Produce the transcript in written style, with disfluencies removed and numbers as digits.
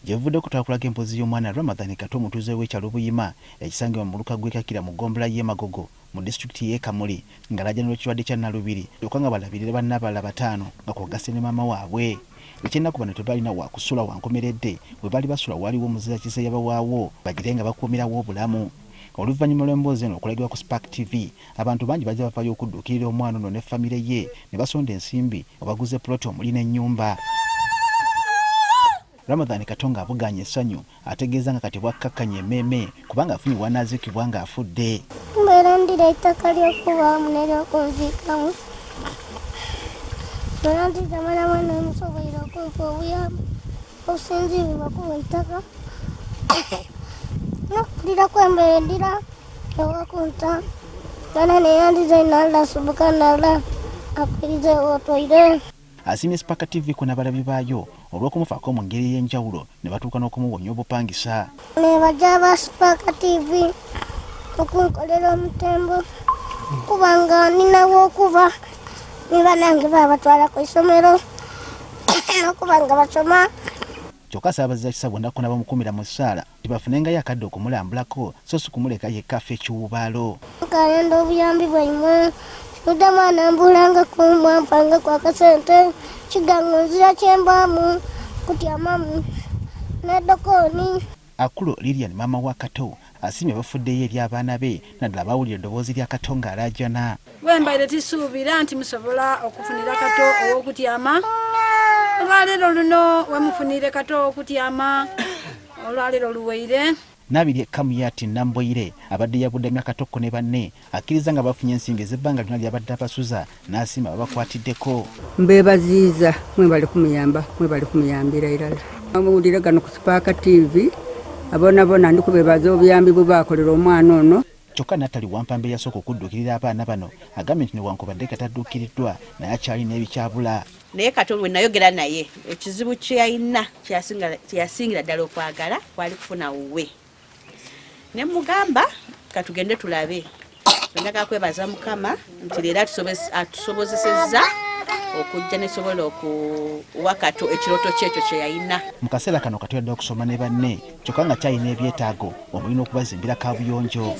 Jevudde okutwakulaga empozi y'omwana Ramadhan Kato omutuuze w'ekyalo Buyima ekisangibwa mu Luka gw'Ekakira mu Ggombolola y'e Magogo mu disitulikiti y'e Kamuli ng'alajjanirwa ekirwadde kya Nalubiri kyokka nga balabirira bannaabala bataano nga kw'ogasse ne maama waabwe. Ekyennaku bano tebalina wakusula wankomeredde bwe bali basula waliwo omuzira kisa yabawaawo bagire nga bakuumirawo obulamu. Oluvannyuma lw'emboozi eno okulagibwa ku Spark TV, abantu bangi bajja bavaayo okudduukirira omwana ono ne famire ye ne basonda ensimbi obaguze ploti omuli n'ennyumba. Ramadhan Kato ng'abuganya essanyu ategeeza nga kati bwakkakkanya emmeeme kubanga afunye w'anaaziikibwa ng'afudde. Mbeera ndira ettaka ly'okubaamu n'eryokunziikamu. Era ntitamala mwana omusobola okumpa obuyambi obusinzibwa kuba ettaka. Nokulira kwembeera endira ewakunta gana neyandiza nalala subuka nalala akwirize otoire. Asiimye Spark TV ku n'abalabi baayo olw'okumufaako mu ngeri ey'enjawulo ne batuuka n'okumuwonya obupangisa. Nebaja ba Spark TV okunkolera omutembo kubanga ninawo okuva ne banange babatwala ku isomero n'okubanga basoma. Kyokka Ssaabazza Kisa bonna ko n'abamukuumira mu ssaala tibafunengayo akadde okumulambulako so si kumuleka yekka afe ekiwubaalo. Kalenda obuyambi bwammwe Muda mwana mbulanga kumwampanga kwa kasente kigango nzira kyembaamu kutyamamu nedokoni. Akulo Lilian mama wa Kato asiimye bafuddeyo eri abaana be naddala bawulira eddoboozi lya Kato ng'alaajana. Bwembaire tisuubira nti musobola okufunira Kato ow'okutyama. Olwaleero luno wemufunire Kato okutyama olwaleero luweire. Nabiri Kamuyati Namboire abadde yabuddamya Katoko ne banne akkiriza nga bafunye ensimbi ez'ebbanga lyonna lyabadde abasuza n'asiima babakwatiddeko. Mbeebaziiza mwebale kumuyamba mwebale kumuyambira irala. Amawulire gano ku Spark TV abonabona ndi kubeebaza obuyambi bwe baakolera omwana ono. Kyokka Natali Wampambe yasooka okudduukirira abaana bano agambye nti newankubadde katadduukiriddwa naye akyalina ebikyabula. Naye Kato bwe nayogera naye ekizibu kye yalina kyeyasingira ddala okwagala kwali kufuna wuwe. Ne mugamba katugende tulabe. Ndaka kwebaza Mukama nti leero atusobozesezza okujja ne sobola okuwa Kato ekiroto kyekyo kye yalina. Mu kaseera kano Kato yadde okusoma ne banne kyokka nga kyalina ebyetaago omulina okubazimbira kaabuyonjo.